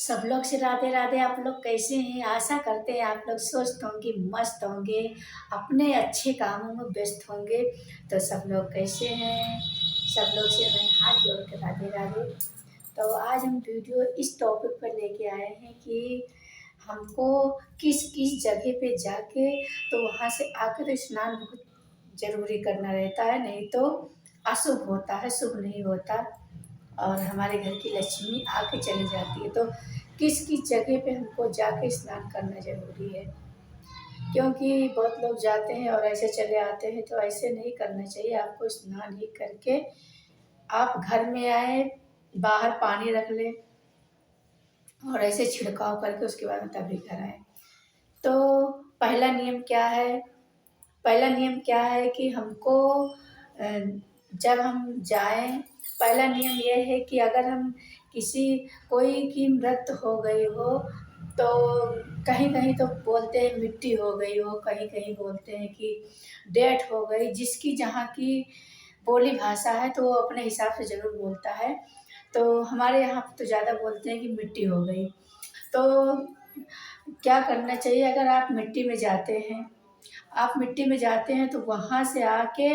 सब लोग से राधे राधे। आप लोग कैसे हैं? आशा करते हैं आप लोग स्वस्थ होंगे, मस्त होंगे, अपने अच्छे कामों में व्यस्त होंगे। तो सब लोग कैसे हैं? सब लोग से मैं हाथ जोड़ के राधे राधे। तो आज हम वीडियो इस टॉपिक पर लेके आए हैं कि हमको किस किस जगह पे जाके तो वहाँ से आकर तो स्नान बहुत जरूरी करना रहता है, नहीं तो अशुभ होता है, शुभ नहीं होता और हमारे घर की लक्ष्मी आके चली जाती है। तो किस किस जगह पे हमको जाके स्नान करना ज़रूरी है, क्योंकि बहुत लोग जाते हैं और ऐसे चले आते हैं। तो ऐसे नहीं करना चाहिए, आपको स्नान ही करके आप घर में आए, बाहर पानी रख लें और ऐसे छिड़काव करके उसके बाद में तभी घर आए। तो पहला नियम क्या है? पहला नियम क्या है कि हमको जब हम जाएं, पहला नियम यह है कि अगर हम किसी कोई की मृत्यु हो गई हो तो कहीं कहीं तो बोलते हैं मिट्टी हो गई हो, कहीं कहीं बोलते हैं कि डेथ हो गई। जिसकी जहाँ की बोली भाषा है तो वो अपने हिसाब से ज़रूर बोलता है। तो हमारे यहाँ पे तो ज़्यादा बोलते हैं कि मिट्टी हो गई। तो क्या करना चाहिए? अगर आप मिट्टी में जाते हैं, आप मिट्टी में जाते हैं तो वहाँ से आके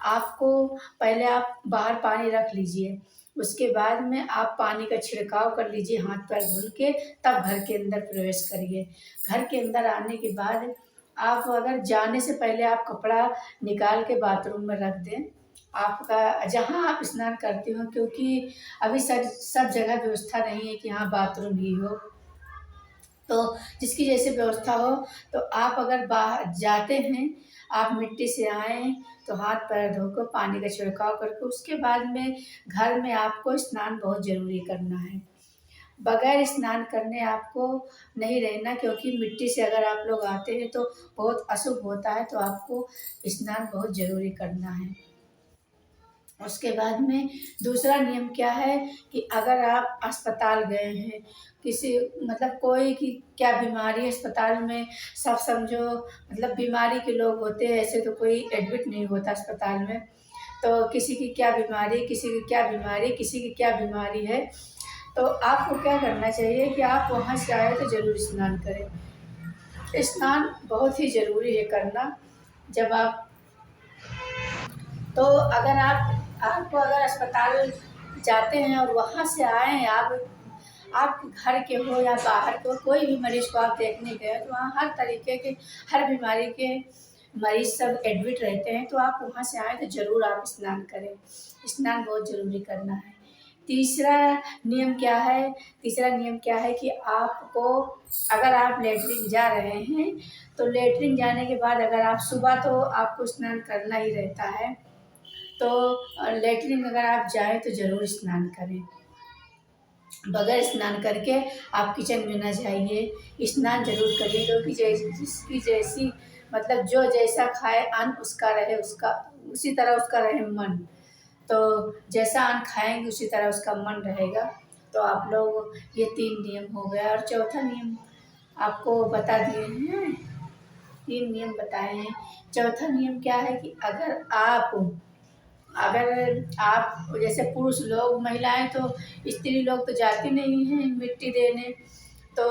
आपको पहले आप बाहर पानी रख लीजिए। उसके बाद में आप पानी का छिड़काव कर लीजिए हाथ पैर धुल के, तब घर के अंदर प्रवेश करिए। घर के अंदर आने के बाद आप अगर जाने से पहले आप कपड़ा निकाल के बाथरूम में रख दें, आपका जहाँ आप स्नान करते हो, क्योंकि अभी सब सब जगह व्यवस्था नहीं है कि हाँ बाथरूम ही हो। तो जिसकी जैसे व्यवस्था हो, तो आप अगर बाहर जाते हैं, आप मिट्टी से आएँ तो हाथ पैर धोकर पानी का छिड़काव करके उसके बाद में घर में आपको स्नान बहुत ज़रूरी करना है। बगैर स्नान करने आपको नहीं रहना, क्योंकि मिट्टी से अगर आप लोग आते हैं तो बहुत अशुभ होता है। तो आपको स्नान बहुत ज़रूरी करना है। उसके बाद में दूसरा नियम क्या है कि अगर आप अस्पताल गए हैं, किसी मतलब कोई की क्या बीमारी है अस्पताल में, सब समझो मतलब बीमारी के लोग होते हैं, ऐसे तो कोई एडमिट नहीं होता अस्पताल में। तो किसी की क्या बीमारी, किसी की क्या बीमारी, किसी की क्या बीमारी है, तो आपको क्या करना चाहिए कि आप वहाँ से आए तो ज़रूर स्नान करें। स्नान बहुत ही ज़रूरी है करना। जब आप तो अगर आपको अगर अस्पताल जाते हैं और वहाँ से आए हैं, आप घर के हो या बाहर के हो, कोई भी मरीज को आप देखने गए तो वहाँ हर तरीके के, हर बीमारी के मरीज सब एडमिट रहते हैं। तो आप वहाँ से आए तो ज़रूर आप स्नान करें। स्नान बहुत ज़रूरी करना है। तीसरा नियम क्या है? तीसरा नियम क्या है कि आपको अगर आप लेटरिन जा रहे हैं तो लेटरिन जाने के बाद अगर आप सुबह तो आपको स्नान करना ही रहता है, तो लेटरिन अगर आप जाएँ तो ज़रूर स्नान करें। बगैर स्नान करके आप किचन में ना जाइए, स्नान ज़रूर करिए, क्योंकि जिसकी जैसी मतलब जो जैसा खाए अन्न उसका रहे, उसका उसी तरह उसका रहे मन। तो जैसा अन्न खाएँगे उसी तरह उसका मन रहेगा। तो आप लोग ये 3 नियम हो गया और चौथा नियम आपको बता दिए हैं, 3 नियम बताए हैं। चौथा नियम क्या है कि अगर आप जैसे पुरुष लोग, महिलाएं तो स्त्री लोग तो जाती नहीं हैं मिट्टी देने। तो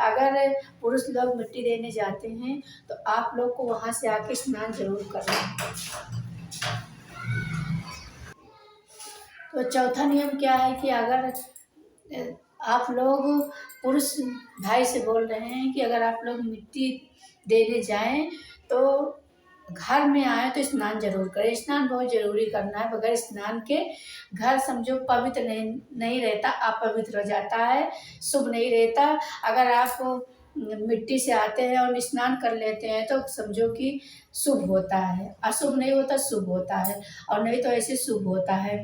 अगर पुरुष लोग मिट्टी देने जाते हैं तो आप लोग को वहाँ से आके स्नान जरूर करना है। तो चौथा नियम क्या है कि अगर आप लोग पुरुष भाई से बोल रहे हैं कि अगर आप लोग मिट्टी देने जाएं तो घर में आए तो स्नान जरूर करें। स्नान बहुत जरूरी करना है। बगैर स्नान के घर समझो पवित्र नहीं रहता, अपवित्र हो जाता है, शुभ नहीं रहता। अगर आप मिट्टी से आते हैं और स्नान कर लेते हैं तो समझो कि शुभ होता है, अशुभ नहीं होता, शुभ होता है। और नहीं तो ऐसे शुभ होता है।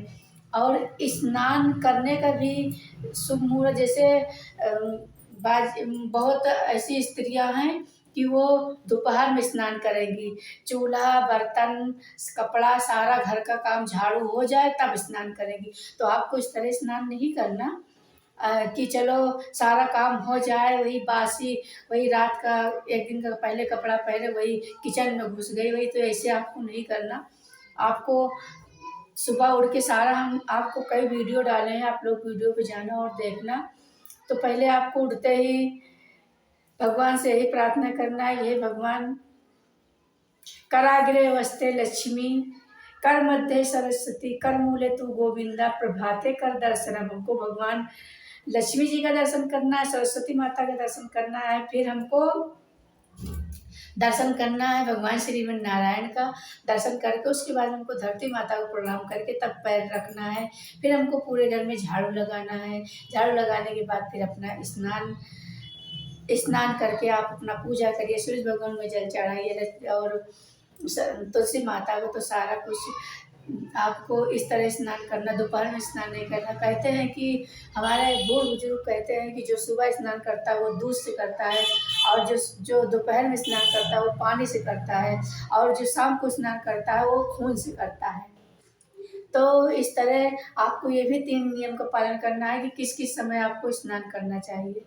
और स्नान करने का भी शुभ मुहूर्त जैसे बहुत ऐसी स्त्रियां हैं कि वो दोपहर में स्नान करेंगी, चूल्हा बर्तन कपड़ा सारा घर का काम झाड़ू हो जाए तब स्नान करेंगी। तो आपको इस तरह स्नान नहीं करना कि चलो सारा काम हो जाए, वही बासी, वही रात का एक दिन का पहले कपड़ा पहने वही किचन में घुस गई, वही तो ऐसे आपको नहीं करना। आपको सुबह उठ के सारा, हम आपको कई वीडियो डाले हैं, आप लोग वीडियो पे जाना और देखना। तो पहले आपको उठते ही भगवान से यही प्रार्थना करना है, हे भगवान कराग्रे वस्ते लक्ष्मी, कर मध्य सरस्वती, कर मूले तू गोविंदा, प्रभाते कर दर्शनम। हमको भगवान लक्ष्मी जी का दर्शन करना है, सरस्वती माता का दर्शन करना है, फिर हमको दर्शन करना है भगवान श्रीमन नारायण का दर्शन करके उसके बाद हमको धरती माता को प्रणाम करके तब पैर रखना है। फिर हमको पूरे घर में झाड़ू लगाना है। झाड़ू लगाने के बाद फिर अपना स्नान स्नान करके आप अपना पूजा करिए, सूरज भगवान में जल चढ़ाइए और तुलसी माता को तो सारा कुछ आपको इस तरह स्नान करना, दोपहर में स्नान नहीं करना। कहते हैं कि हमारे बूढ़ बुजुर्ग कहते हैं कि जो सुबह स्नान करता है वो दूध से करता है, और जो जो दोपहर में स्नान करता है वो पानी से करता है, और जो शाम को स्नान करता है वो खून से करता है। तो इस तरह आपको ये भी 3 नियम का पालन करना है कि किस किस समय आपको स्नान करना चाहिए।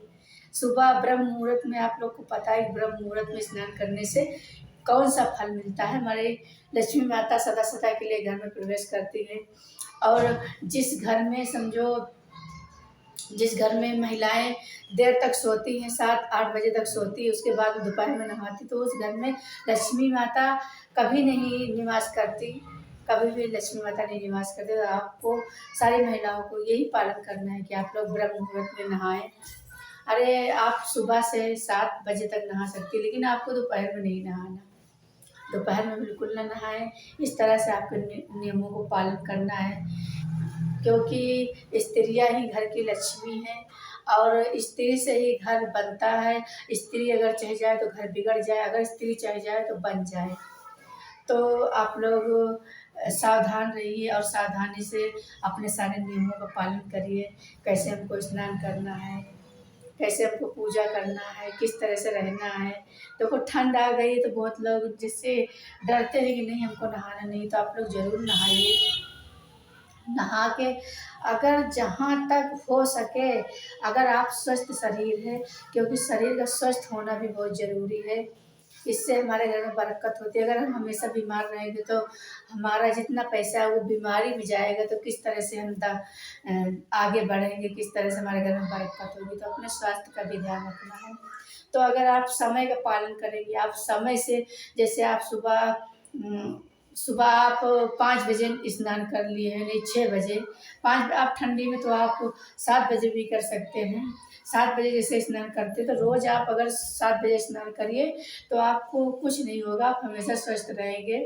सुबह ब्रह्म मुहूर्त में, आप लोग को पता है ब्रह्म मुहूर्त में स्नान करने से कौन सा फल मिलता है। हमारे लक्ष्मी माता सदा सदा के लिए घर में प्रवेश करती है, और जिस घर में समझो जिस घर में महिलाएं देर तक सोती हैं, 7-8 बजे तक सोती है, उसके बाद दोपहर में नहाती, तो उस घर में लक्ष्मी माता कभी नहीं निवास करती, कभी भी लक्ष्मी माता नहीं निवास करती। तो आपको सारी महिलाओं को यही पालन करना है कि आप लोग ब्रह्म मुहूर्त में नहाएं। अरे आप सुबह से 7 बजे तक नहा सकती है, लेकिन आपको दोपहर में नहीं नहाना, दोपहर में बिल्कुल ना नहाएं। इस तरह से आपके नियमों को पालन करना है, क्योंकि स्त्रियां ही घर की लक्ष्मी हैं, और स्त्री से ही घर बनता है। स्त्री अगर चाह जाए तो घर बिगड़ जाए, अगर स्त्री चाह जाए तो बन जाए। तो आप लोग सावधान रहिए और सावधानी से अपने सारे नियमों का पालन करिए। कैसे हमको स्नान करना है, कैसे हमको पूजा करना है, किस तरह से रहना है। देखो ठंड आ गई है तो बहुत लोग जिससे डरते हैं कि नहीं हमको नहाना नहीं, तो आप लोग ज़रूर नहाइए। नहा के अगर जहाँ तक हो सके, अगर आप स्वस्थ शरीर है, क्योंकि शरीर का स्वस्थ होना भी बहुत ज़रूरी है, इससे हमारे घर में बरकत होती है। अगर हम हमेशा बीमार रहेंगे तो हमारा जितना पैसा है वो बीमारी में जाएगा, तो किस तरह से हम आगे बढ़ेंगे, किस तरह से हमारे घर में बरकत होगी। तो अपने स्वास्थ्य का भी ध्यान रखना है। तो अगर आप समय का पालन करेंगे, आप समय से, जैसे आप सुबह आप 5 बजे स्नान कर लिए हैं, नहीं 6 बजे, 5 आप ठंडी में तो आप 7 बजे भी कर सकते हैं। 7 बजे जैसे स्नान करते तो रोज़ आप अगर 7 बजे स्नान करिए तो आपको कुछ नहीं होगा, आप हमेशा स्वस्थ रहेंगे।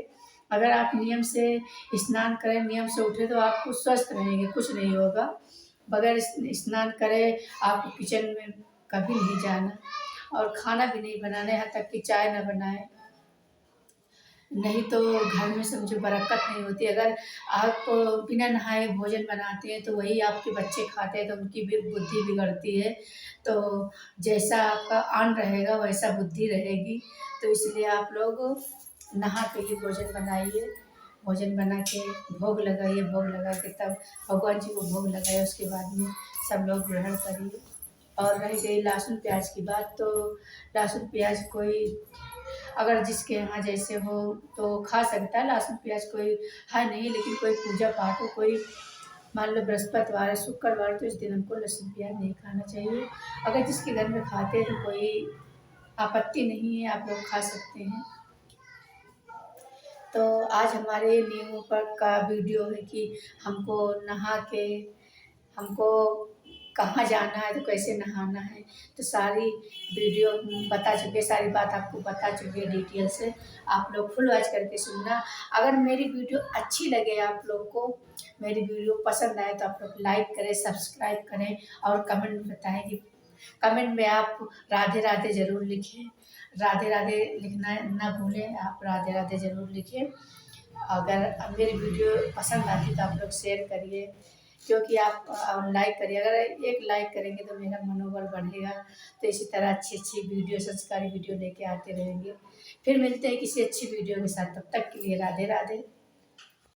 अगर आप नियम से स्नान करें, नियम से उठें तो आपको स्वस्थ रहेंगे, कुछ नहीं होगा। बगैर स्नान करे आपको किचन में कभी नहीं जाना, और खाना भी नहीं बनाना, यहाँ तक कि चाय ना बनाएं, नहीं तो घर में समझो बरकत नहीं होती। अगर आप बिना नहाए भोजन बनाते हैं तो वही आपके बच्चे खाते हैं तो उनकी भी बुद्धि बिगड़ती है। तो जैसा आपका अन्न रहेगा वैसा बुद्धि रहेगी। तो इसलिए आप लोग नहा के ही भोजन बनाइए, भोजन बना के भोग लगाइए, भोग लगा के तब भगवान जी को भोग लगाइए, उसके बाद में सब लोग ग्रहण करिए। और रह गई लहसुन प्याज की बात, तो लहसुन प्याज कोई अगर जिसके यहाँ जैसे हो तो खा सकता है, लहसुन प्याज कोई है नहीं, लेकिन कोई पूजा पाठ हो, कोई मान लो बृहस्पतिवार है, शुक्रवार, तो इस दिन हमको लहसुन प्याज नहीं खाना चाहिए। अगर जिसके घर में खाते हैं तो कोई आपत्ति नहीं है, आप लोग खा सकते हैं। तो आज हमारे नियमों पर का वीडियो है कि हमको नहा के हमको कहाँ जाना है, तो कैसे नहाना है, तो सारी वीडियो बता चुके, सारी बात आपको बता चुके हैं डिटेल से। आप लोग फुल वॉच करके सुनना। अगर मेरी वीडियो अच्छी लगे, आप लोग को मेरी वीडियो पसंद आए, तो आप लोग लाइक करें, सब्सक्राइब करें, और कमेंट में बताएं कि कमेंट में आप राधे राधे ज़रूर लिखें। राधे राधे लिखना ना भूलें, आप राधे राधे ज़रूर लिखें। अगर मेरी वीडियो पसंद आती तो आप लोग शेयर करिए, क्योंकि आप लाइक करिए, अगर एक लाइक करेंगे तो मेरा मनोबल बढ़ेगा। तो इसी तरह अच्छी अच्छी वीडियो, संस्कारी वीडियो लेके आते रहेंगे। फिर मिलते हैं किसी अच्छी वीडियो के साथ, तब तक के लिए राधे राधे।